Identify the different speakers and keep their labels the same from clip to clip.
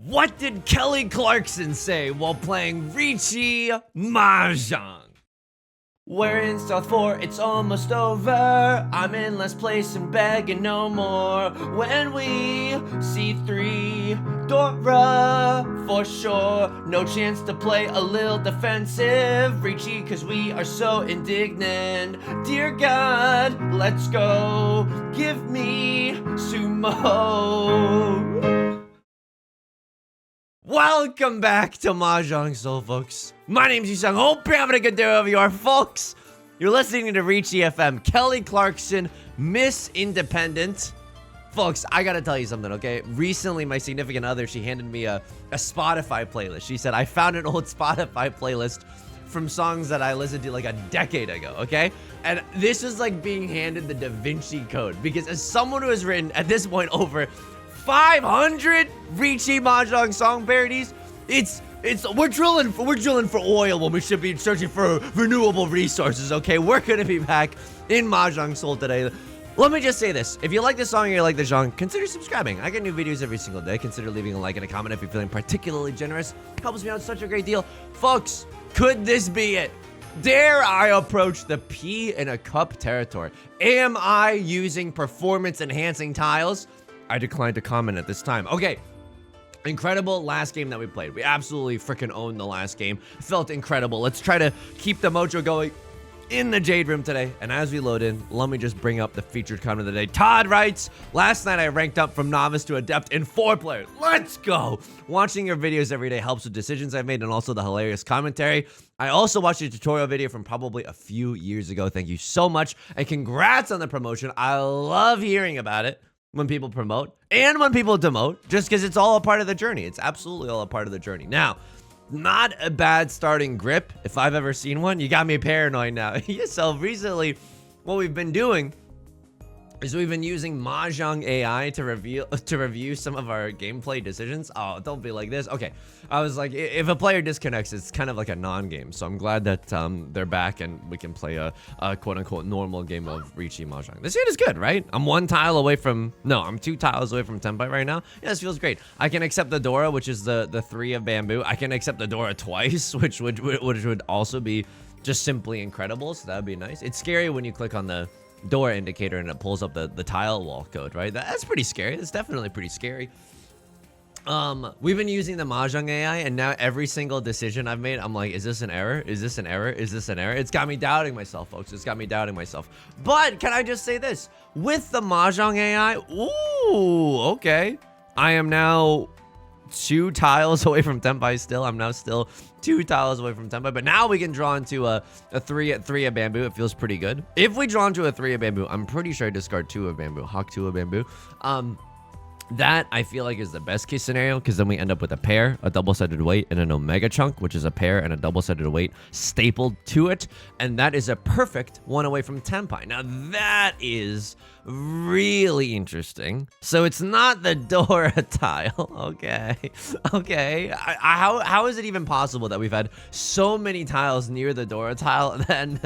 Speaker 1: What did Kelly Clarkson say while playing Riichi Mahjong? We're in South 4, it's almost over. I'm in last place and begging no more. When we see 3 Dora, for sure. No chance to play a little defensive, Riichi, cause we are so indignant. Dear God, let's go. Give me sumo. Welcome back to Mahjong Soul, folks. My name's Yusong. Hope you're having a good day wherever you are, folks. You're listening to Riichi FM. Kelly Clarkson, Miss Independent. Folks, I gotta tell you something, okay? Recently, my significant other, she handed me a Spotify playlist. She said, I found an old Spotify playlist from songs that I listened to like a decade ago, okay? And this is like being handed the Da Vinci Code, because as someone who has written, at this point, over 500 Riichi Mahjong song parodies. We're drilling for oil when we should be searching for renewable resources. Okay, we're gonna be back in Mahjong Soul today. Let me just say this: if you like this song or you like the genre, consider subscribing. I get new videos every single day. Consider leaving a like and a comment if you're feeling particularly generous. It helps me out such a great deal, folks. Could this be it? Dare I approach the pea in a cup territory? Am I using performance enhancing tiles? I declined to comment at this time. Okay, incredible last game that we played. We absolutely freaking owned the last game. It felt incredible. Let's try to keep the mojo going in the Jade Room today. And as we load in, let me just bring up the featured comment of the day. Todd writes, last night I ranked up from novice to adept in 4 players. Let's go. Watching your videos every day helps with decisions I've made and also the hilarious commentary. I also watched a tutorial video from probably a few years ago. Thank you so much. And congrats on the promotion. I love hearing about it. When people promote and when people demote, just because it's all a part of the journey. It's absolutely all a part of the journey. Now, not a bad starting grip if I've ever seen one. You got me paranoid now. So recently, what we've been doing is we've been using Mahjong AI to review some of our gameplay decisions. Oh, don't be like this. Okay, I was like, if a player disconnects, it's kind of like a non-game. So I'm glad that they're back and we can play a quote-unquote normal game of Riichi Mahjong. This shit is good, right? I'm 2 tiles away from Tenpai right now. Yeah, this feels great. I can accept the Dora, which is the 3 of bamboo. I can accept the Dora twice, which would also be just simply incredible. So that would be nice. It's scary when you click on the door indicator and it pulls up the tile wall code, right? That's pretty scary. That's definitely pretty scary. We've been using the Mahjong AI, and now every single decision I've made, I'm like, is this an error? Is this an error? Is this an error? It's got me doubting myself, folks. It's got me doubting myself. But can I just say this? With the Mahjong AI, ooh, okay. I am now 2 tiles away from Tenpai still. I'm now still 2 tiles away from Tenpai, but now we can draw into a 3 of bamboo. It feels pretty good. If we draw into a 3 of bamboo, I'm pretty sure I discard 2 of bamboo. Hawk 2 of bamboo. That I feel like is the best case scenario, because then we end up with a pair, a double-sided weight, and an omega chunk, which is a pair and a double-sided weight stapled to it, and that is a perfect 1 away from Tenpai. Now that is really interesting. So it's not the Dora tile. Okay. How is it even possible that we've had so many tiles near the Dora tile and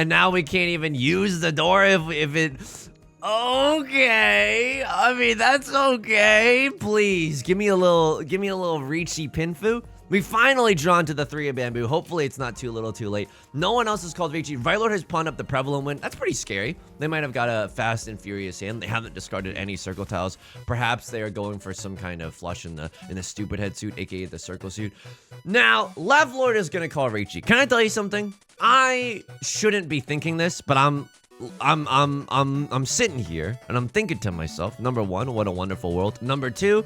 Speaker 1: now we can't even use the Dora if it. Okay, I mean, that's okay. Please give me a little Riichi Pinfu. We finally drawn to the 3 of bamboo. Hopefully it's not too little too late. No one else is called Riichi. Vylord has pawned up the prevalent win. That's pretty scary. They might have got a fast and furious hand. They haven't discarded any circle tiles. Perhaps they are going for some kind of flush in the stupid head suit, aka the circle suit. Now, Left Lord is gonna call Riichi. Can I tell you something? I shouldn't be thinking this, but I'm sitting here and I'm thinking to myself, number 1, what a wonderful world. Number 2,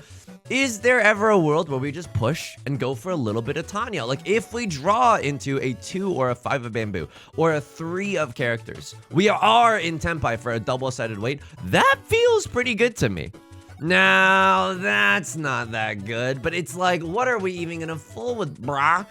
Speaker 1: is there ever a world where we just push and go for a little bit of Tanya? Like if we draw into a 2 or a 5 of bamboo or a 3 of characters, we are in Tenpai for a double-sided weight. That feels pretty good to me. Now, that's not that good, but it's like, what are we even gonna full with, brah?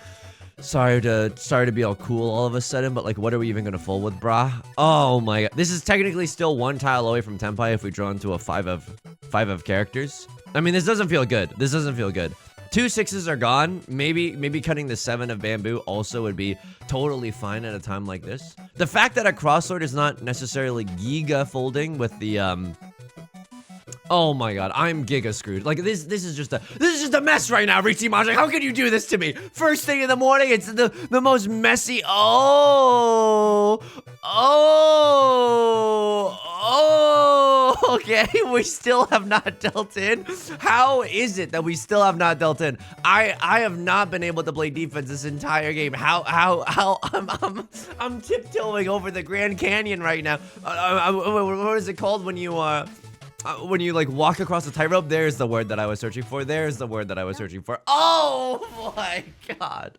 Speaker 1: Sorry to be all cool all of a sudden, but like, what are we even gonna full with, brah? Oh my god, this is technically still 1 tile away from Tenpai if we draw into a 5 of characters. I mean, this doesn't feel good. This doesn't feel good. 2 6s are gone. Maybe cutting the 7 of bamboo also would be totally fine at a time like this. The fact that a crossword is not necessarily giga folding with the Oh my god, I'm giga screwed. Like this is just a mess right now, Riichi Mahjong. How can you do this to me? First thing in the morning, it's the most messy. Okay, we still have not dealt in. How is it that we still have not dealt in? I have not been able to play defense this entire game. How I'm tiptoeing over the Grand Canyon right now. What is it called when you like walk across the tightrope? There's the word that I was searching for. There's the word that I was searching for. Oh my god.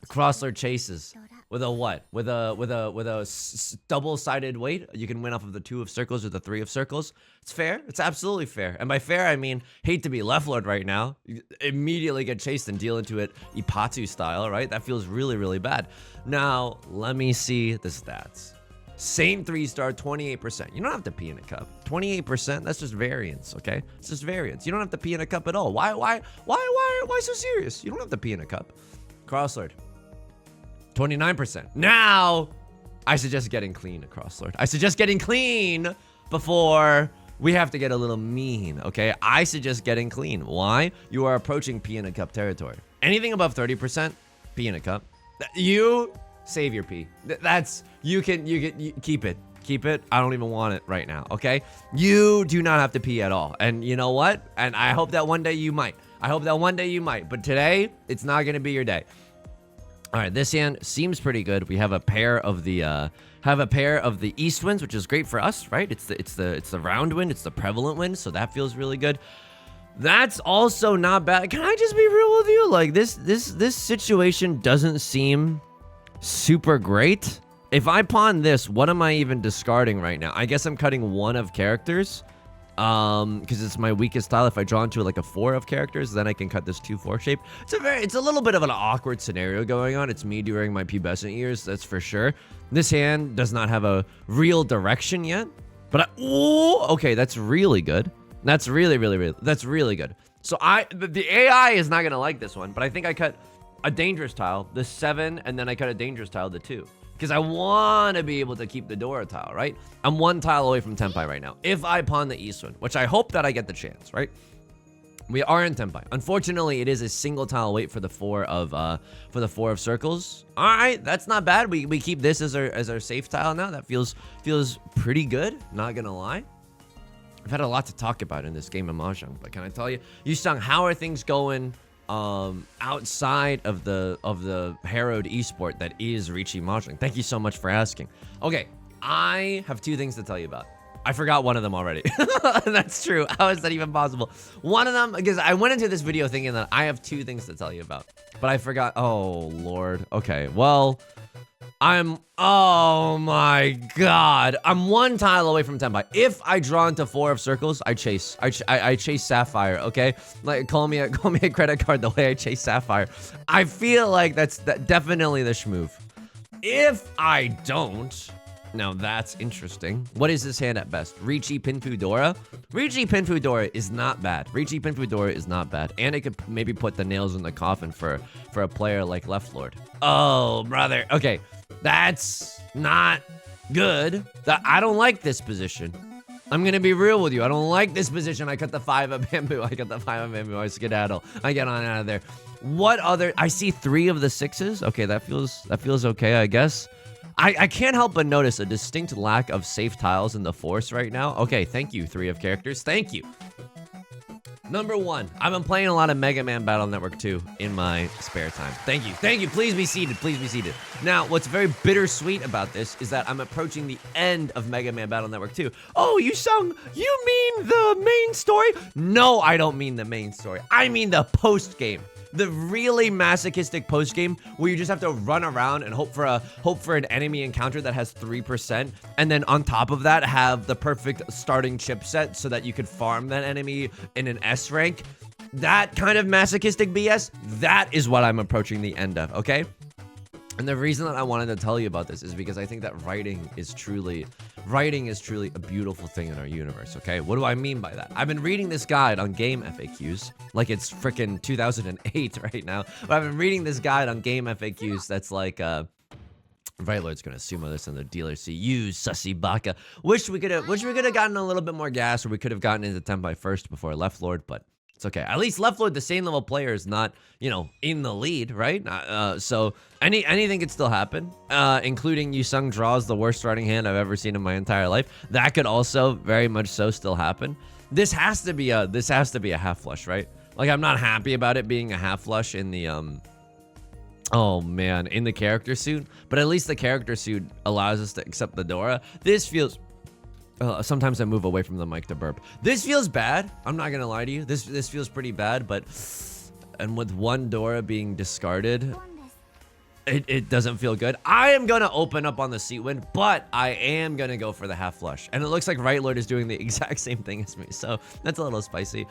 Speaker 1: Crosslord chases. With a what? With a double-sided weight? You can win off of the 2 of circles or the 3 of circles. It's fair. It's absolutely fair. And by fair, I mean, hate to be left lord right now. You immediately get chased and deal into it Ipatu style, right? That feels really, really bad. Now, let me see the stats. Same 3-star, 28%. You don't have to pee in a cup. 28%, that's just variance, okay? It's just variance. You don't have to pee in a cup at all. Why so serious? You don't have to pee in a cup. Crosslord. 29%. Now, I suggest getting clean, Crosslord. I suggest getting clean before we have to get a little mean, okay? I suggest getting clean. Why? You are approaching pee in a cup territory. Anything above 30%, pee in a cup. You save your pee. You can keep it. Keep it. I don't even want it right now, okay? You do not have to pee at all. And you know what? And I hope that one day you might. But today, it's not going to be your day. All right, this hand seems pretty good. We have a pair of the east winds, which is great for us, right? It's the round wind, it's the prevalent wind, so that feels really good. That's also not bad. Can I just be real with you? Like this situation doesn't seem super great. If I pawn this, what am I even discarding right now? I guess I'm cutting 1 of characters. Because it's my weakest style. If I draw into like a 4 of characters, then I can cut this 2-4 shape. It's a little bit of an awkward scenario going on. It's me during my pubescent years, that's for sure. This hand does not have a real direction yet, but okay, that's really good. That's really good. So the AI is not gonna like this one, but I think I cut a dangerous tile, the 7, and then I cut a dangerous tile, the 2. Because I want to be able to keep the Dora tile, right? I'm 1 tile away from Tenpai right now. If I pawn the east one, which I hope that I get the chance, right? We are in Tenpai. Unfortunately, it is a single tile away for the 4 of circles. All right, that's not bad. We keep this as our safe tile now. That feels pretty good. Not gonna lie. I've had a lot to talk about in this game of Mahjong, but can I tell you, Yusong, how are things going? Outside of the harrowed esport that is Riichi Mahjong. Thank you so much for asking. Okay, I have 2 things to tell you about. I forgot one of them already. That's true. How is that even possible? One of them, because I went into this video thinking that I have 2 things to tell you about, but I forgot. Oh Lord. Okay, well, oh my god, I'm 1 tile away from Tenpai. If I draw into 4 of circles, I chase Sapphire, okay? Like, call me a credit card the way I chase Sapphire. I feel like that's definitely the schmove. If I don't, now that's interesting. What is this hand at best? Riichi Pinfu Dora? Riichi Pinfu Dora is not bad. And it could maybe put the nails in the coffin for a player like Left Lord. Oh, brother. Okay. That's not good. I don't like this position. I'm gonna be real with you. I don't like this position. I cut the 5 of bamboo. I skedaddle. I get on out of there. What other? I see 3 of the 6s. Okay, that feels okay, I guess. I can't help but notice a distinct lack of safe tiles in the force right now. Okay, thank you, 3 of characters. Thank you. Number 1, I've been playing a lot of Mega Man Battle Network 2 in my spare time. Thank you. Please be seated. Now, what's very bittersweet about this is that I'm approaching the end of Mega Man Battle Network 2. Oh, you mean the main story? No, I don't mean the main story. I mean the post-game. The really masochistic post-game where you just have to run around and hope for an enemy encounter that has 3%, and then on top of that have the perfect starting chipset so that you could farm that enemy in an S rank. That kind of masochistic BS, that is what I'm approaching the end of, okay? And the reason that I wanted to tell you about this is because I think that writing is truly a beautiful thing in our universe, okay? What do I mean by that? I've been reading this guide on game FAQs, like it's freaking 2008 right now, but I've been reading this guide on game FAQs that's like, Right Lord's gonna sumo this in the dealer. See you, sussy baka. Wish we could have gotten a little bit more gas, or we could have gotten into Tenpai first before Left Lord, but it's okay. At least Left Lord, the same level player, is not, you know, in the lead, right? So anything could still happen, including Yusong draws the worst starting hand I've ever seen in my entire life. That could also very much so still happen. This has to be a half flush, right? Like, I'm not happy about it being a half flush in the oh man, in the character suit, but at least the character suit allows us to accept the Dora. This feels sometimes I move away from the mic to burp. This feels bad. I'm not gonna lie to you. This feels pretty bad, but and with one Dora being discarded, it doesn't feel good. I am gonna open up on the seat wind, but I am gonna go for the half flush. And it looks like Right Lord is doing the exact same thing as me, so that's a little spicy.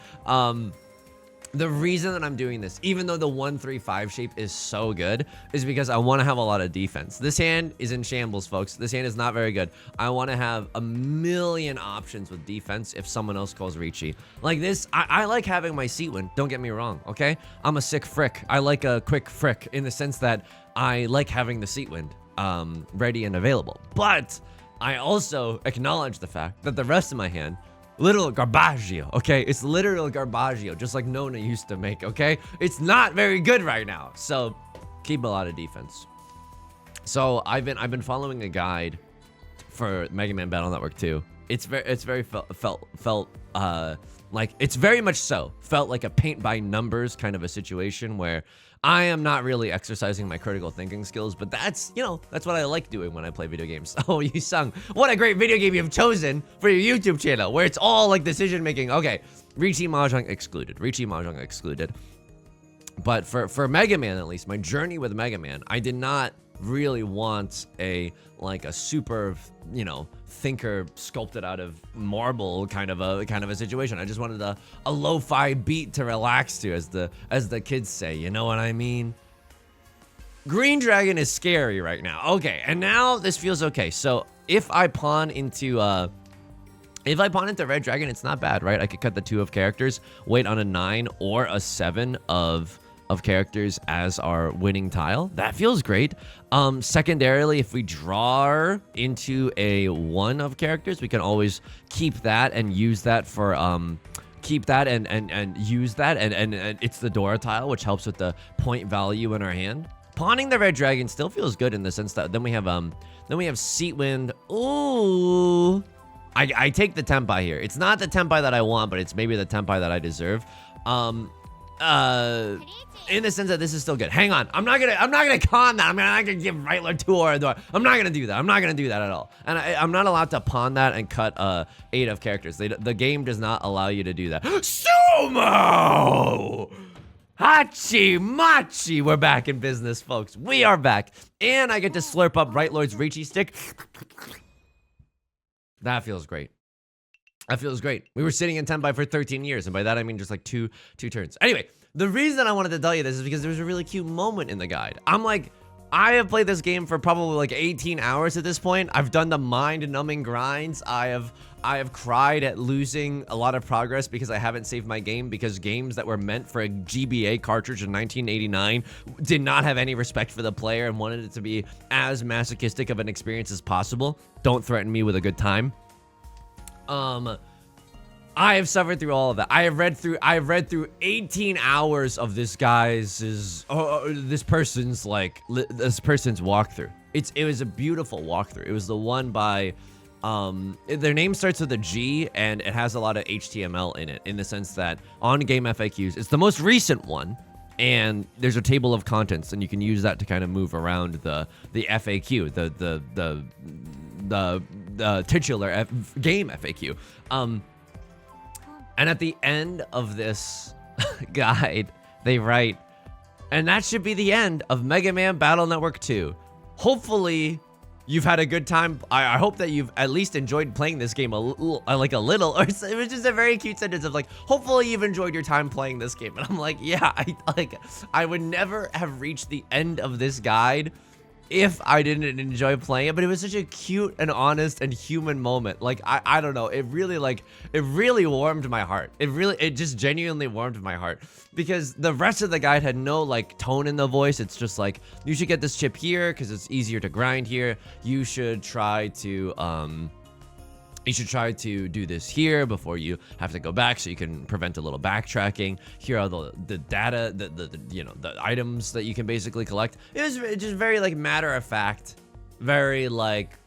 Speaker 1: The reason that I'm doing this, even though the 1-3-5 shape is so good, is because I want to have a lot of defense. This hand is in shambles, folks. This hand is not very good. I want to have a million options with defense if someone else calls Riichi. Like this, I like having my seat wind, don't get me wrong, okay? I'm a sick frick. I like a quick frick in the sense that I like having the seat wind ready and available. But I also acknowledge the fact that the rest of my hand, literal garbaggio, okay? It's literal garbaggio, just like Nona used to make, okay? It's not very good right now, so keep a lot of defense. So I've been following a guide for Mega Man Battle Network 2. It's very felt like, it's very much so felt like a paint by numbers kind of a situation where I am not really exercising my critical thinking skills, but that's, you know, that's what I like doing when I play video games. Oh, Yusong, what a great video game you've chosen for your YouTube channel, where it's all like decision making. Okay, Riichi Mahjong excluded. Riichi Mahjong excluded. But for Mega Man, at least, my journey with Mega Man, I did not really want a super, you know, thinker sculpted out of marble kind of a situation. I just wanted a lo-fi beat to relax to, as the kids say, you know what I mean? Green Dragon is scary right now. Okay, and now this feels okay. So if I pawn into Red Dragon, it's not bad, right? I could cut the 2 of characters, wait on a 9 or a 7 of characters as our winning tile. That feels great. Secondarily, if we draw into a 1 of characters, we can always keep that and use that for use that, and it's the Dora tile, which helps with the point value in our hand. Pawning the Red Dragon still feels good in the sense that then we have Seat Wind. Ooh, I take the Tenpai here. It's not the Tenpai that I want, but it's maybe the Tenpai that I deserve. In the sense that this is still good. Hang on, I'm not gonna con that. I'm not gonna give Right Lord 2 or a door. I'm not gonna do that. I'm not gonna do that at all. And I'm not allowed to pawn that and cut 8 of characters. The game does not allow you to do that. Sumo! Hachi Machi! We're back in business, folks. We are back. And I get to slurp up Right Lord's Riichi stick. That feels great. That feels great. We were sitting in Tenpai for 13 years, and by that I mean just like two turns. Anyway, the reason I wanted to tell you this is because there was a really cute moment in the guide. I'm like, I have played this game for probably like 18 hours at this point. I've done the mind-numbing grinds. I have cried at losing a lot of progress because I haven't saved my game, because games that were meant for a GBA cartridge in 1989 did not have any respect for the player and wanted it to be as masochistic of an experience as possible. Don't threaten me with a good time. I have suffered through all of that. I have read through 18 hours of this this person's walkthrough. It was a beautiful walkthrough. It was the one by their name starts with a G, and it has a lot of HTML in it, in the sense that on game FAQs, it's the most recent one, and there's a table of contents, and you can use that to kind of move around the FAQ, the titular game FAQ. And at the end of this guide, they write, and that should be the end of Mega Man Battle Network 2. Hopefully, you've had a good time. I hope that you've at least enjoyed playing this game a little. Or it was just a very cute sentence of like, hopefully you've enjoyed your time playing this game. And I'm like, yeah, I would never have reached the end of this guide if I didn't enjoy playing it, but it was such a cute and honest and human moment. Like, I don't know, it really warmed my heart. It just genuinely warmed my heart, because the rest of the guide had no like tone in the voice. It's just like, you should get this chip here because it's easier to grind here. You should try to do this here before you have to go back, so you can prevent a little backtracking. Here are the data, the items that you can basically collect. It was just very like matter of fact, very like,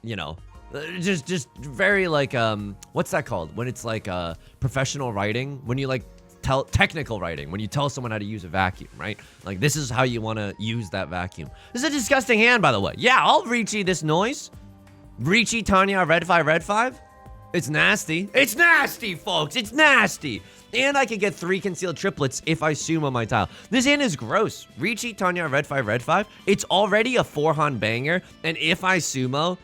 Speaker 1: just very like, what's that called? When it's like professional writing, when you like technical writing, when you tell someone how to use a vacuum, right? Like, this is how you want to use that vacuum. This is a disgusting hand, by the way. Yeah, I'll Riichi this noise. Riichi Tanya red 5. It's nasty. It's nasty, folks. It's nasty. And I can get 3 concealed triplets if I sumo my tile. This hand is gross. Riichi Tanya red 5. It's already a 4-han banger. And if I sumo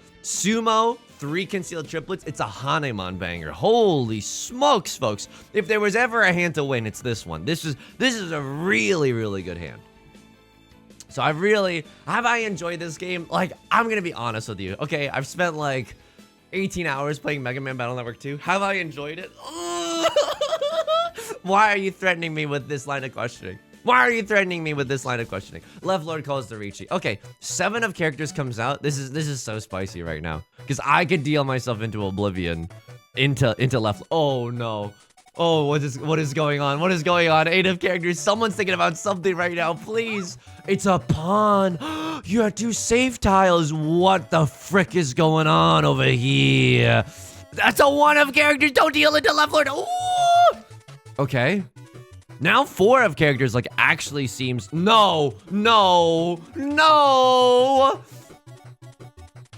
Speaker 1: 3 concealed triplets, it's a Hanemon banger. Holy smokes, folks. If there was ever a hand to win, it's this one. This is a really, really good hand. So have I enjoyed this game? Like, I'm gonna be honest with you. Okay, I've spent like 18 hours playing Mega Man Battle Network 2. Have I enjoyed it? Why are you threatening me with this line of questioning? Why are you threatening me with this line of questioning? Left Lord calls the Riichi. Okay, 7 of characters comes out. This is so spicy right now, because I could deal myself into oblivion, into left. Oh no. Oh, what is going on? What is going on? 8 of characters. Someone's thinking about something right now. Please. It's a pawn. You have 2 safe tiles. What the frick is going on over here? That's a 1 of characters. Don't deal into left lord. Ooh! Okay. Now 4 of characters like actually seems. No.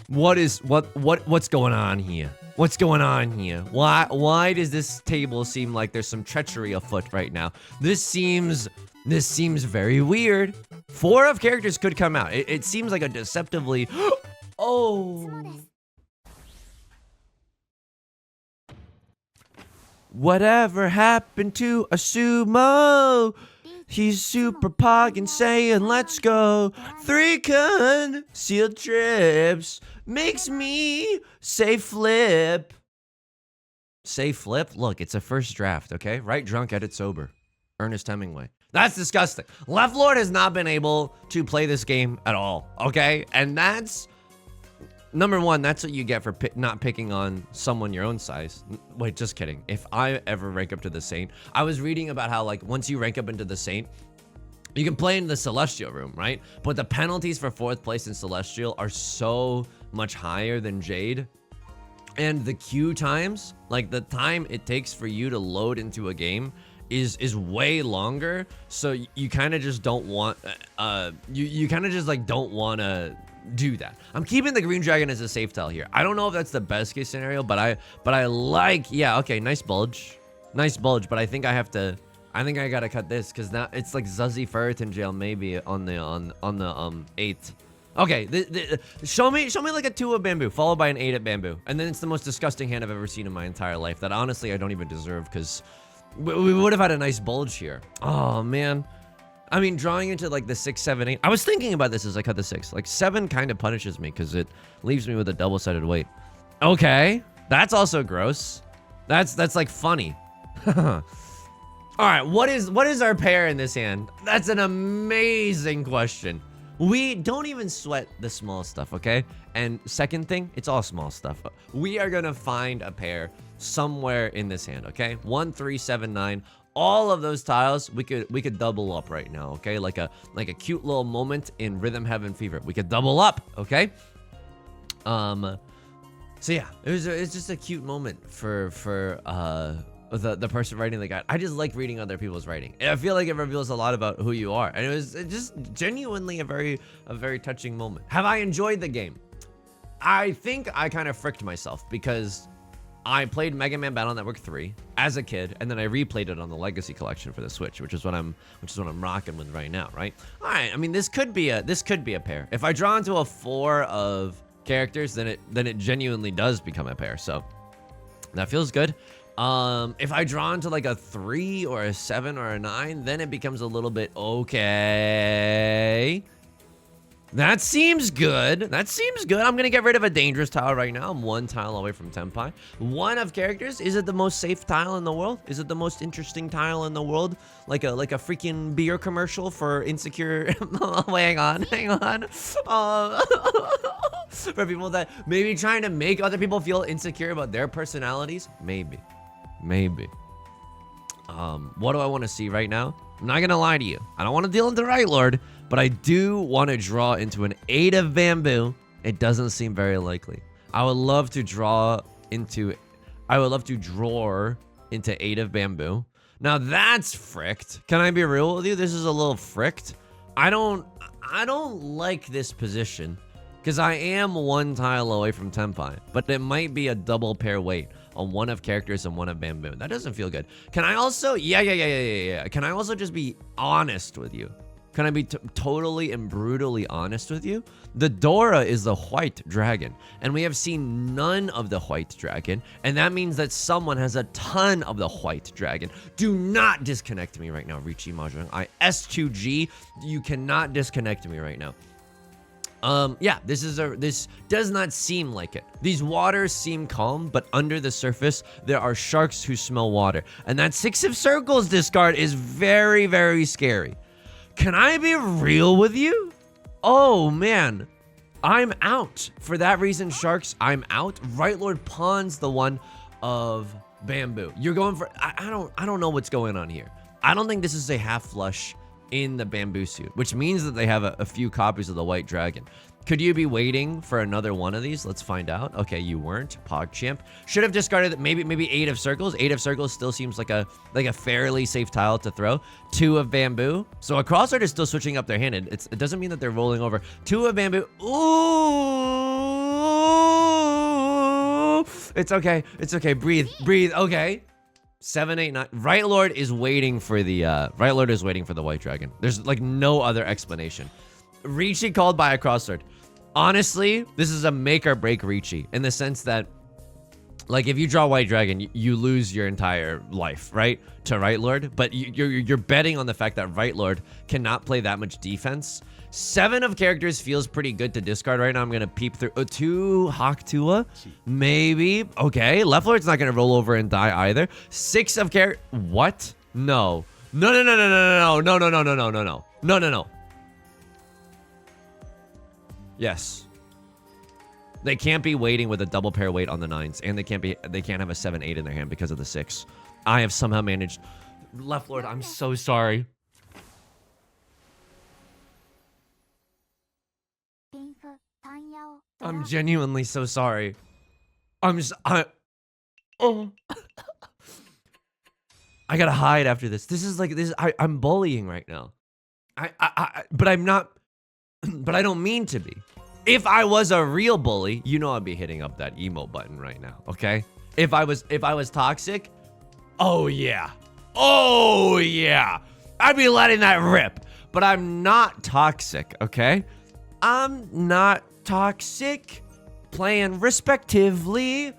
Speaker 1: What's going on here? What's going on here? Why does this table seem like there's some treachery afoot right now? This seems very weird. 4 of characters could come out. It seems like a deceptively. Oh. Whatever happened to a sumo? He's super pogging saying, let's go. 3 concealed trips makes me say flip. Say flip? Look, it's a first draft, okay? Write drunk, edit sober. Ernest Hemingway. That's disgusting. Left Lord has not been able to play this game at all, okay? And that's, number 1, that's what you get for not picking on someone your own size. Wait, just kidding. If I ever rank up to the Saint, I was reading about how, like, once you rank up into the Saint, you can play in the Celestial room, right? But the penalties for 4th place in Celestial are so much higher than Jade. And the queue times, like the time it takes for you to load into a game is way longer. So you kind of just don't want, you kind of just like don't want to do that. I'm keeping the green dragon as a safe tile here. I don't know if that's the best case scenario, but I like, yeah, okay, nice bulge, but I think I have to, I think I gotta cut this because now it's like Zuzzy Ferritin jail maybe on the 8th. Okay, show me like a 2 of bamboo followed by an 8 of bamboo, and then it's the most disgusting hand I've ever seen in my entire life that honestly I don't even deserve because we would have had a nice bulge here. Oh man. I mean, drawing into like the 6, 7, 8. I was thinking about this as I cut the 6. Like 7 kind of punishes me because it leaves me with a double-sided weight. Okay, that's also gross. That's like funny. All right, what is our pair in this hand? That's an amazing question. We don't even sweat the small stuff, okay? And second thing, it's all small stuff. We are gonna find a pair somewhere in this hand, okay? 1, 3, 7, 9. All of those tiles, we could double up right now, okay? Like a cute little moment in Rhythm Heaven Fever. We could double up, okay? So yeah, it's just a cute moment for the person writing the guide. I just like reading other people's writing. I feel like it reveals a lot about who you are, and it was just genuinely a very touching moment. Have I enjoyed the game? I think I kind of fricked myself because I played Mega Man Battle Network 3 as a kid, and then I replayed it on the Legacy Collection for the Switch, which is what I'm rocking with right now, right? All right, I mean this could be a pair. If I draw into a 4 of characters, then it genuinely does become a pair. So that feels good. If I draw into like a 3 or a 7 or a 9, then it becomes a little bit okay. That seems good. That seems good. I'm gonna get rid of a dangerous tile right now. I'm 1 tile away from Tenpai. 1 of characters. Is it the most safe tile in the world? Is it the most interesting tile in the world? Like a freaking beer commercial for insecure. Wait, hang on. For people that maybe trying to make other people feel insecure about their personalities. Maybe. What do I want to see right now? I'm not gonna lie to you. I don't want to deal into Right Lord, but I do want to draw into an 8 of bamboo. It doesn't seem very likely. I would love to draw into 8 of bamboo. Now that's fricked. Can I be real with you? This is a little fricked. I don't like this position because I am 1 tile away from Tenpai, but it might be a double pair weight on 1 of characters and 1 of bamboo. That doesn't feel good. Can I also, yeah. Can I also just be honest with you? Can I be totally and brutally honest with you? The Dora is the white dragon, and we have seen none of the white dragon, and that means that someone has a ton of the white dragon. Do not disconnect me right now, Riichi Mahjong. S2G, you cannot disconnect me right now. Yeah, this does not seem like it. These waters seem calm, but under the surface, there are sharks who smell water. And that 6 of circles discard is very, very scary. Can I be real with you? Oh, man. I'm out. For that reason, sharks, I'm out. Right Lord pawns the 1 of bamboo. You're going for, I don't know what's going on here. I don't think this is a half flush in the bamboo suit, which means that they have a few copies of the white dragon. Could you be waiting for another one of these? Let's find out. Okay, you weren't. PogChamp. Should have discarded maybe 8 of circles. 8 of circles still seems like a fairly safe tile to throw. 2 of bamboo. So a crossart is still switching up their hand. It doesn't mean that they're rolling over. 2 of bamboo. Ooh. It's okay. It's okay. Breathe. Okay. 7, 8, 9. Right Lord is waiting for the white dragon. There's like no other explanation. Riichi called by a crossword. Honestly, this is a make or break Riichi in the sense that, like, if you draw white dragon, you lose your entire life, right? To Right Lord, but you're betting on the fact that Right Lord cannot play that much defense. 7 of characters feels pretty good to discard right now. I'm gonna peep through 2 Haktua, maybe. Okay, Left Lord's not gonna roll over and die either. 6 of character. What? No. No. Yes. They can't be waiting with a double pair weight on the 9s, and they can't have a 7-8 in their hand because of the 6. I have somehow managed. Left Lord, I'm so sorry. I'm genuinely so sorry. I gotta hide after this. I'm bullying right now. But I'm not. But I don't mean to be. If I was a real bully, you know I'd be hitting up that emo button right now, okay? If I was toxic, oh yeah. I'd be letting that rip. But I'm not toxic, okay? I'm not toxic. Playing respectively.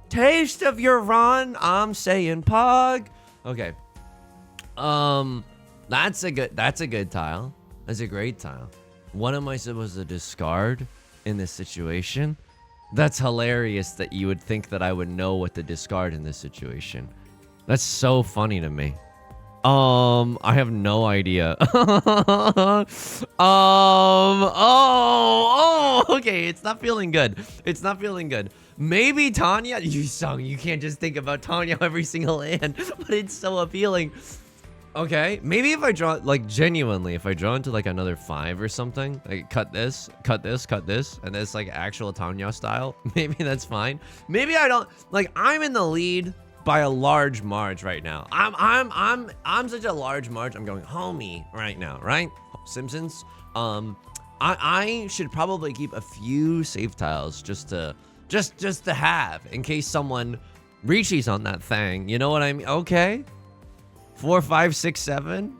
Speaker 1: Taste of your run. I'm saying pog. Okay. That's a good tile. That's a great tile. What am I supposed to discard in this situation? That's hilarious that you would think that I would know what to discard in this situation. That's so funny to me. I have no idea. Okay, it's not feeling good. Maybe Tanya? You can't just think about Tanya every single hand, but it's so appealing. Okay, maybe if I draw, like, genuinely, if I draw into, like, another 5 or something, like, cut this, and this, like, actual Tanya style, maybe that's fine. Maybe I don't, like, I'm in the lead by a large marge right now. I'm such a large marge, I'm going homie right now, right? Simpsons. I should probably keep a few save tiles just to have, in case someone Riichi's on that thing, you know what I mean? Okay. 4, 5, 6, 7.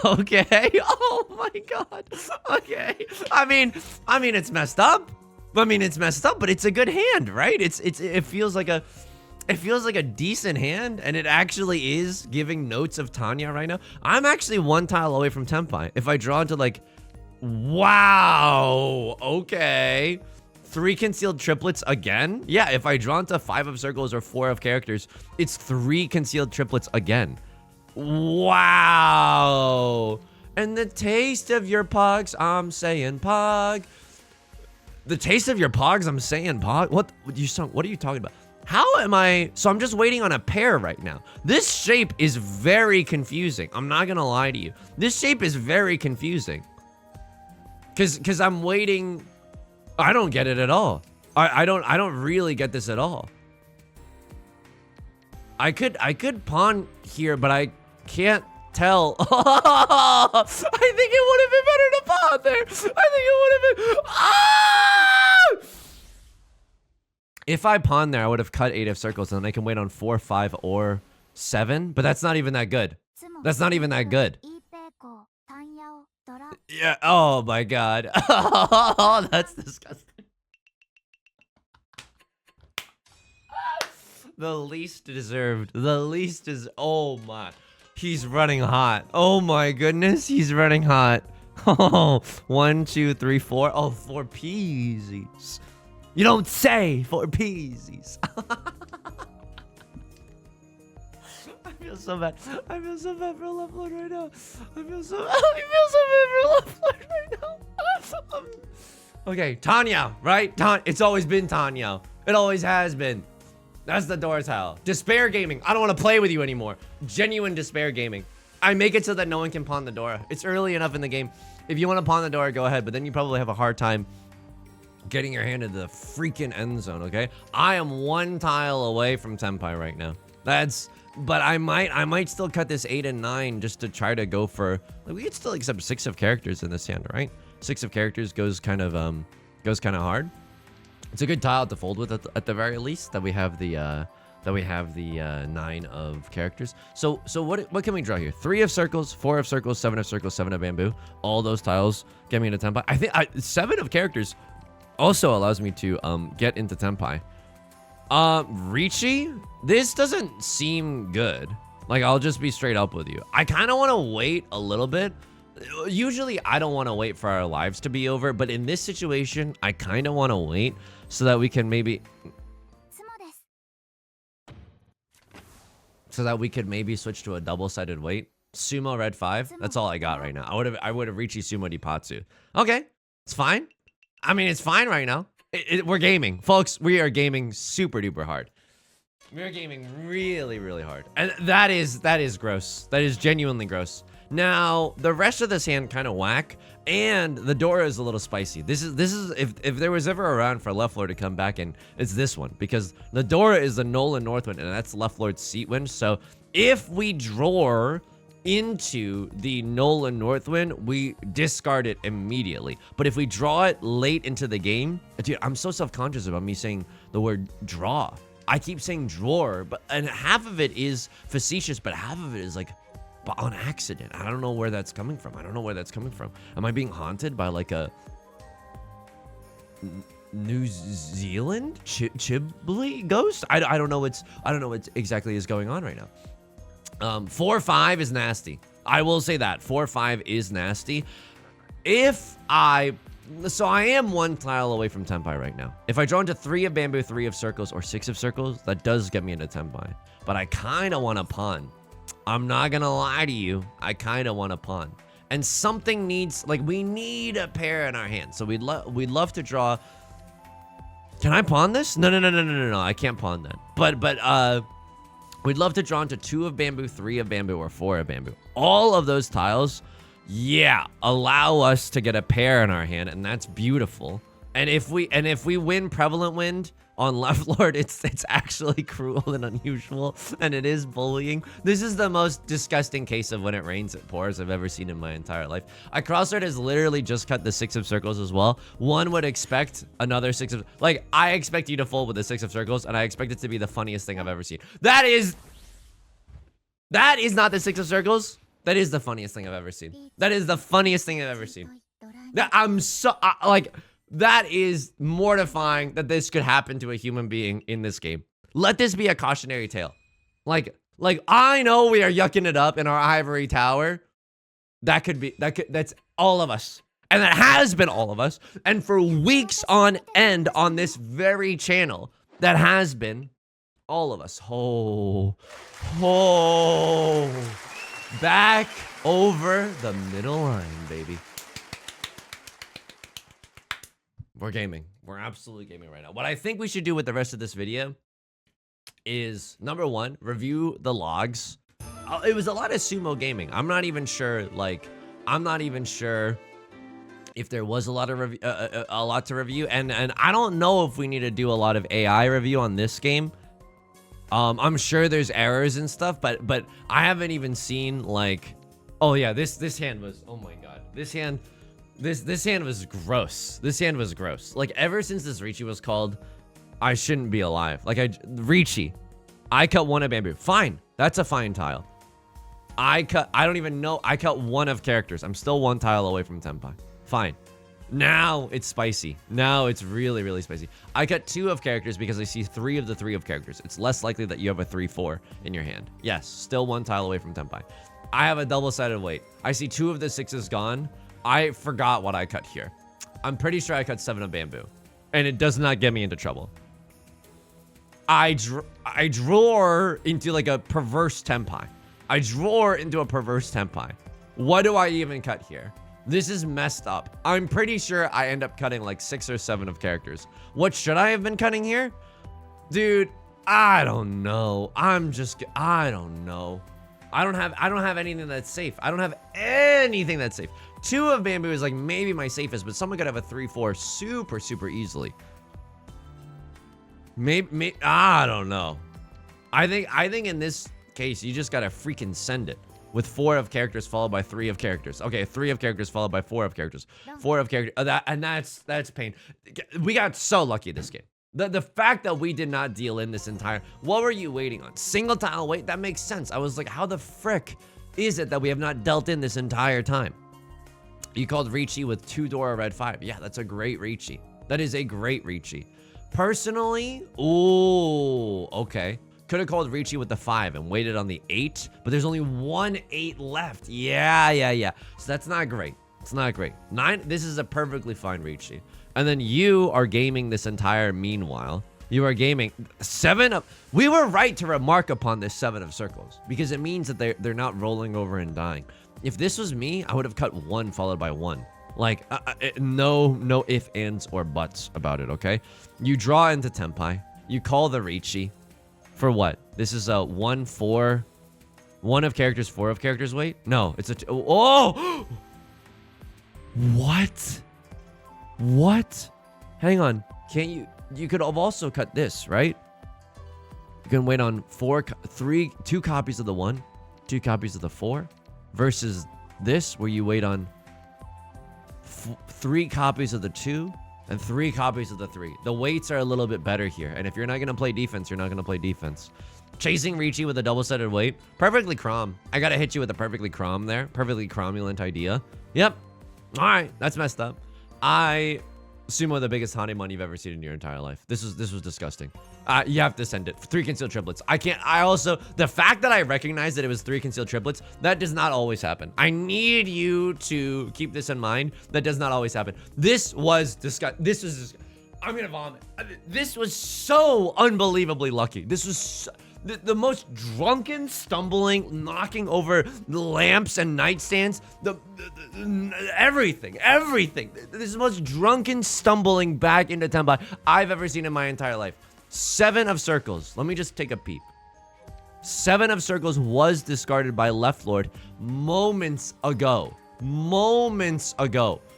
Speaker 1: Okay. Oh my god. Okay. I mean, it's messed up. But it's a good hand, right? It feels like a decent hand, and it actually is giving notes of Tanya right now. I'm actually 1 tile away from Tenpai. If I draw into, like, Wow. Okay. 3 concealed triplets again? Yeah, if I draw into 5 of circles or 4 of characters, it's 3 concealed triplets again. Wow. And the taste of your pogs, I'm saying pog. The taste of your pogs, I'm saying pog. What are you talking about? How am I? So I'm just waiting on a pair right now. This shape is very confusing. I'm not gonna lie to you. This shape is very confusing. Cause I'm waiting. I don't get it at all. I don't really get this at all. I could pawn here, but I can't tell. I think it would have been better to pawn there. I think it would have been. Ah! If I pawn there, I would have cut 8 of circles, and then I can wait on 4, 5, or 7. But that's not even that good. That's not even that good. Yeah. Oh my god. Oh, that's disgusting. The least deserved. The least is. Oh my. He's running hot. Oh my goodness. He's running hot. Oh, 1, 2, 3, 4. Oh, 4 peasies. You don't say. 4 peasies. I feel so bad. I feel so bad for Left Lord right now. I feel so bad for Left Lord right now. Okay, Tanya, right? It's always been Tanya. It always has been. That's the door tile. Despair gaming. I don't want to play with you anymore. Genuine despair gaming. I make it so that no one can pawn the door. It's early enough in the game. If you want to pawn the door, go ahead. But then you probably have a hard time getting your hand into the freaking end zone, okay? I am 1 tile away from Tenpai right now. But I might still cut this 8 and 9 just to try to go for, like, we could still accept 6 of characters in this hand, right? 6 of characters goes kind of hard. It's a good tile to fold with at the very least that we have the 9 of characters. So what can we draw here? 3 of circles, 4 of circles, 7 of circles, 7 of bamboo. All those tiles get me into Tenpai. I think 7 of characters also allows me to get into Tenpai. Riichi, this doesn't seem good. Like, I'll just be straight up with you. I kind of want to wait a little bit. Usually, I don't want to wait for our lives to be over, but in this situation, I kind of want to wait so that we can maybe switch to a double-sided weight. Sumo red 5. That's all I got right now. I would have Riichi Sumo Dipatsu. Okay, it's fine. I mean, it's fine right now. We're gaming, folks. We are gaming super duper hard. We are gaming really, really hard, and that is gross. That is genuinely gross. Now, the rest of this hand kind of whack, and the Dora is a little spicy. This is if there was ever a round for Left Lord to come back in, it's this one, because the Dora is the Nolan Northwind, and that's Left Lord's seat wind. So if we draw into the Nolan Northwind, we discard it immediately. But if we draw it late into the game, dude, I'm so self-conscious about me saying the word draw. I keep saying drawer, and half of it is facetious, but half of it is like on accident. I don't know where that's coming from. Am I being haunted by like a New Zealand Chibli ghost? I don't know what exactly is going on right now. 4-5 is nasty. I will say that 4-5 is nasty. So I am 1 tile away from Tenpai right now. If I draw into 3 of bamboo, 3 of circles, or 6 of circles, that does get me into Tenpai. But I kind of want to pawn. I'm not gonna lie to you. I kind of want to pawn. And something needs, like, we need a pair in our hand. So we'd love to draw. Can I pawn this? No. I can't pawn that. But we'd love to draw into 2 of bamboo, 3 of bamboo, or 4 of bamboo. All of those tiles, yeah, allow us to get a pair in our hand, and that's beautiful. And if we win Prevalent Wind on Left Lord, it's actually cruel and unusual, and it is bullying. This is the most disgusting case of when it rains, it pours I've ever seen in my entire life. Crossroad has literally just cut the 6 of circles as well. One would expect another 6 of, like, I expect you to fold with the 6 of circles, and I expect it to be the funniest thing I've ever seen. That is not the 6 of circles. That is the funniest thing I've ever seen. That is the funniest thing I've ever seen. That is mortifying that this could happen to a human being in this game. Let this be a cautionary tale. Like I know we are yucking it up in our ivory tower. That's all of us. And that has been all of us. And for weeks on end on this very channel, that has been all of us. Oh. Back over the middle line, baby. We're gaming. We're absolutely gaming right now. What I think we should do with the rest of this video is, number one, review the logs. It was a lot of sumo gaming. I'm not even sure, if there was a lot to review, and I don't know if we need to do a lot of AI review on this game. I'm sure there's errors and stuff, but I haven't even seen, like, oh yeah, this hand was, oh my god, this hand was gross. This hand was gross. Like, ever since this Riichi was called, I shouldn't be alive. Like, Riichi, I cut one of bamboo. Fine, that's a fine tile. I cut one of characters. I'm still one tile away from Tenpai. Fine. Now it's spicy. Now it's really, really spicy. I cut 2 of characters because I see 3 of the 3 of characters. It's less likely that you have a 3-4 in your hand. Yes, still one tile away from Tenpai. I have a double-sided weight. I see 2 of the 6s gone. I forgot what I cut here. I'm pretty sure I cut 7 of bamboo. And it does not get me into trouble. I draw into like a perverse Tenpai. I draw into a perverse Tenpai. What do I even cut here? This is messed up. I'm pretty sure I end up cutting like 6 or 7 of characters. What should I have been cutting here? Dude, I don't know. I don't know. I don't have anything that's safe. I don't have anything that's safe. 2 of bamboo is like maybe my safest, but someone could have a 3-4 super easily. Maybe I don't know. I think in this case, you just gotta freaking send it. With 4 of characters followed by 3 of characters. Okay, 3 of characters followed by 4 of characters. 4 of characters. That's pain. We got so lucky this game. The fact that we did not deal in this entire... What were you waiting on? Single tile wait? That makes sense. I was like, how the frick is it that we have not dealt in this entire time? You called Riichi with 2 Dora Red 5. Yeah, that's a great Riichi. That is a great Riichi. Personally, ooh, okay. Could have called Riichi with the 5 and waited on the 8, but there's only 1 8 left. Yeah. So that's not great. It's not great. 9, this is a perfectly fine Riichi. And then you are gaming this entire meanwhile. You are gaming 7 of... We were right to remark upon this 7 of circles because it means that they're not rolling over and dying. If this was me, I would have cut 1 followed by 1. Like, no ifs, ands, or buts about it, okay? You draw into Tenpai. You call the Riichi. For what? This is a 1-4. 1 of characters, 4 of characters. Wait, no, it's a oh. What? Hang on. Can't you? You could have also cut this, right? You can wait on 2 copies of the 1, 2 copies of the 4, versus this where you wait on 3 copies of the 2. And 3 copies of the 3. The weights are a little bit better here. And if you're not going to play defense, you're not going to play defense. Chasing Riichi with a double-sided weight. Perfectly crom. I got to hit you with a perfectly crom there. Perfectly cromulent idea. Yep. All right. That's messed up. Sumo the biggest Hanemon you've ever seen in your entire life. This was disgusting. You have to send it. 3 concealed triplets. I can't. The fact that I recognize that it was 3 concealed triplets, that does not always happen. I need you to keep this in mind. That does not always happen. This was disgusting. I'm gonna vomit. This was so unbelievably lucky. This was the most drunken, stumbling, knocking over the lamps and nightstands, everything. This is the most drunken stumbling back into Tenpai I've ever seen in my entire life. 7 of circles. Let me just take a peep. 7 of circles was discarded by Left Lord moments ago.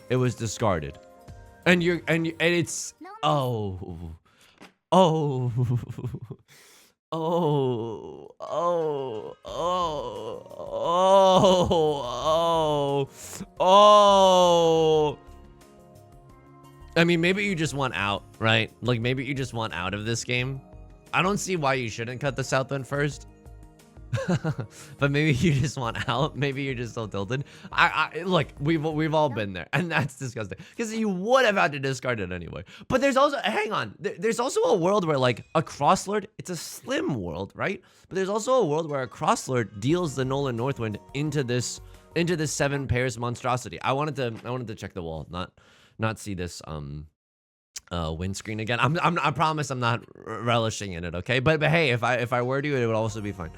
Speaker 1: It was discarded. And it's oh. I mean, maybe you just want out, right? Like, maybe you just want out of this game. I don't see why you shouldn't cut the South End first. But maybe you just want out. Maybe you're just so tilted. Look, we've all been there, and that's disgusting because you would have had to discard it anyway. But there's also, hang on, there's also a world where, like, a crosslord, it's a slim world, right? But there's also a world where a crosslord deals the Nolan Northwind into this into this 7 pairs monstrosity. I wanted to check the wall, not see this windscreen again. I promise I'm not relishing in it, okay? But hey, if I were to, it would also be fine.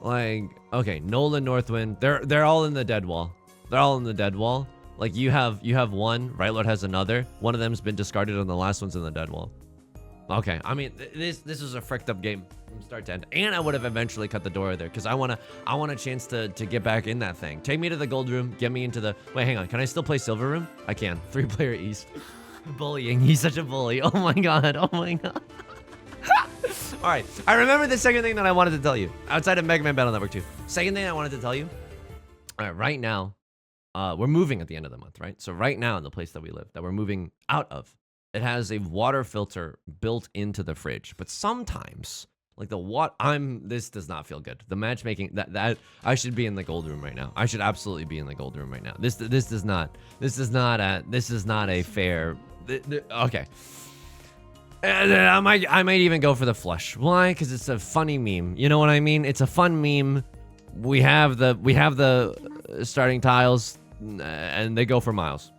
Speaker 1: Like, okay, Nolan, Northwind, they're all in the dead wall. They're all in the dead wall. Like you have one, Right Lord has another. One of them's been discarded and the last one's in the dead wall. Okay, I mean this is a fricked up game from start to end. And I would have eventually cut the door there because I want a chance to get back in that thing. Take me to the gold room, get me into the wait, hang on. Can I still play silver room? I can. 3-player East. Bullying. He's such a bully. Oh my god. Oh my god. All right. I remember the second thing that I wanted to tell you outside of Mega Man Battle Network 2. Second thing I wanted to tell you. All right, right now, we're moving at the end of the month, right? So right now in the place that we live, that we're moving out of, it has a water filter built into the fridge. But sometimes, like this does not feel good. The matchmaking that I should be in the gold room right now. I should absolutely be in the gold room right now. This is not a fair. Okay. I might even go for the flush. Why? Because it's a funny meme. You know what I mean? It's a fun meme. We have the starting tiles, and they go for miles.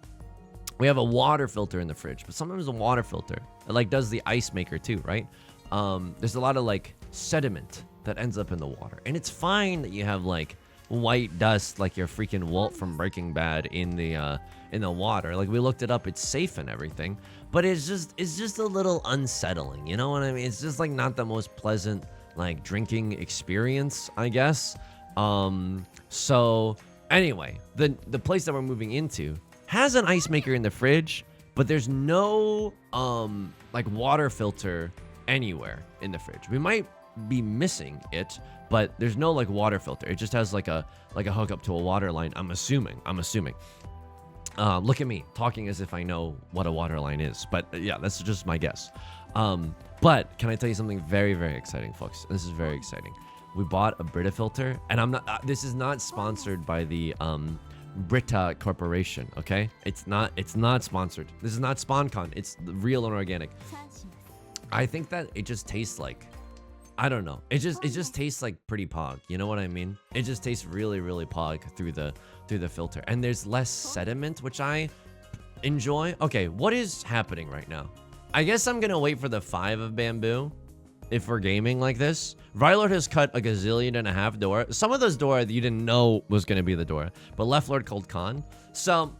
Speaker 1: We have a water filter in the fridge, but sometimes a water filter it like does the ice maker too, right? There's a lot of like sediment that ends up in the water, and it's fine that you have like white dust like your freaking Walt from Breaking Bad in the water. Like we looked it up, it's safe and everything, but it's just a little unsettling. You know what I mean? It's just like not the most pleasant like drinking experience, I guess. So anyway, the place that we're moving into has an ice maker in the fridge, but there's no like water filter anywhere in the fridge. We might be missing it, but there's no like water filter. It just has like a hookup to a water line. I'm assuming. Look at me talking as if I know what a water line is, but yeah, that's just my guess. But can I tell you something very, very exciting, folks? This is very exciting. We bought a Brita filter, and I'm not. This is not sponsored by the Brita Corporation. Okay, it's not sponsored. This is not SpawnCon. It's real and organic. I think that it just tastes like, I don't know. It just tastes like pretty pog. You know what I mean? It just tastes really, really pog through the filter, and there's less sediment, which I enjoy. Okay, what is happening right now? I guess I'm gonna wait for the 5 of bamboo if we're gaming like this. Rylord has cut a gazillion and a half door. Some of those door you didn't know was gonna be the door, but Left Lord called Khan. So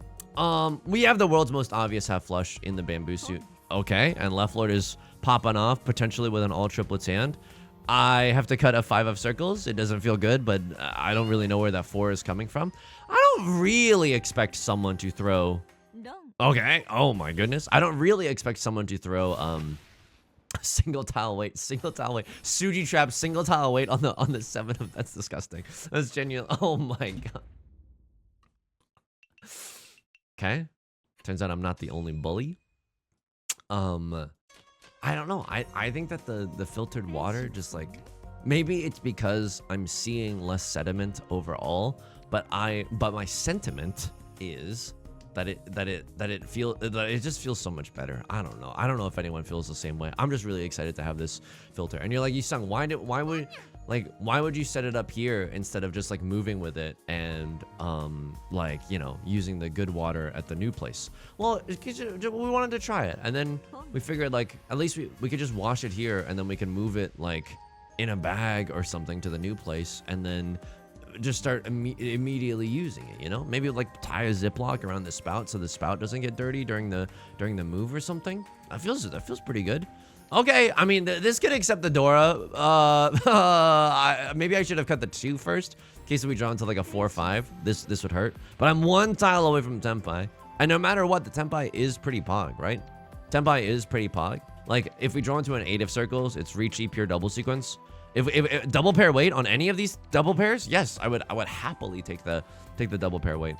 Speaker 1: we have the world's most obvious half flush in the bamboo suit. Okay, and Left Lord is popping off potentially with an all triplets hand. I have to cut a 5 of circles. It doesn't feel good, but I don't really know where that 4 is coming from. I don't really expect someone to throw. Okay. Oh my goodness. I don't really expect someone to throw single tile weight, Suji trap, single tile weight on the 7 of. That's disgusting. That's genuine. Oh my god. Okay. Turns out I'm not the only bully. I don't know. I think that the filtered water just like, maybe it's because I'm seeing less sediment overall, but my sentiment is that it just feels so much better. I don't know. I don't know if anyone feels the same way. I'm just really excited to have this filter. And you're like, Yusong, why would you set it up here instead of just like moving with it and like, you know, using the good water at the new place? Well, we wanted to try it, and then we figured like at least we could just wash it here, and then we can move it like in a bag or something to the new place, and then just start immediately using it, you know? Maybe like tie a Ziploc around the spout so the spout doesn't get dirty during the move or something. That feels pretty good. Okay, I mean, this could accept the Dora. Maybe I should have cut the 2 first, in case we draw into like a 4-5. This would hurt. But I'm 1 tile away from Tenpai. And no matter what, the Tenpai is pretty pog, right? Tenpai is pretty pog. Like, if we draw into an 8 of circles, it's Riichi pure double sequence. If double pair weight on any of these double pairs, yes, I would happily take the double pair weight.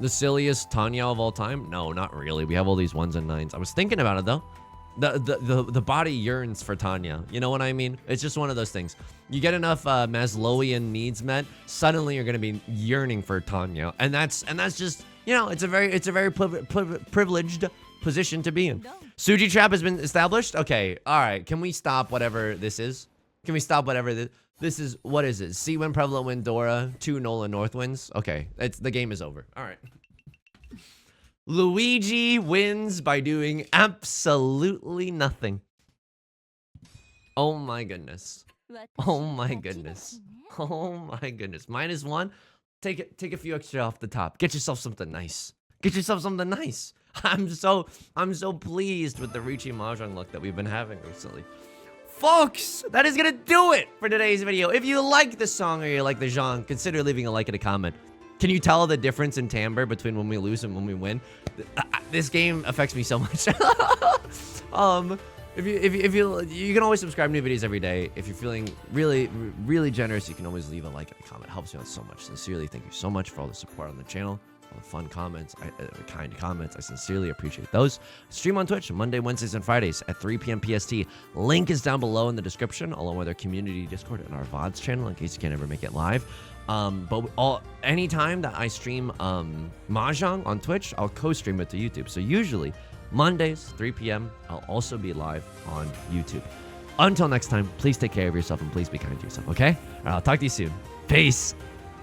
Speaker 1: The silliest Tanya of all time? No, not really. We have all these 1s and 9s. I was thinking about it though. The body yearns for Tanya. You know what I mean? It's just one of those things. You get enough Maslowian needs met, suddenly you're gonna be yearning for Tanya, and that's just, you know, it's a very privileged position to be in. Suji trap has been established. Okay, all right. Can we stop whatever this is? Can we stop whatever this is? What is it? C win, Prevalent win, Dora, 2 Nola North wins. Okay, the game is over. All right. Luigi wins by doing absolutely nothing. Oh my goodness. Oh my goodness. Oh my goodness. -1. Take a few extra off the top. Get yourself something nice. Get yourself something nice. I'm so pleased with the Riichi Mahjong luck that we've been having recently. Folks, that is gonna do it for today's video. If you like the song or you like the genre, consider leaving a like and a comment. Can you tell the difference in timbre between when we lose and when we win? This game affects me so much. If you can always subscribe to new videos every day. If you're feeling really generous, you can always leave a like and a comment. It helps me out so much. Sincerely, thank you so much for all the support on the channel, all the fun comments, kind comments. I sincerely appreciate those. Stream on Twitch Monday, Wednesdays, and Fridays at 3 p.m. PST. Link is down below in the description, along with our community Discord and our VODs channel in case you can't ever make it live. But anytime that I stream Mahjong on Twitch, I'll co-stream it to YouTube. So usually Mondays, 3 p.m., I'll also be live on YouTube. Until next time, please take care of yourself and please be kind to yourself, okay? All right, I'll talk to you soon. Peace.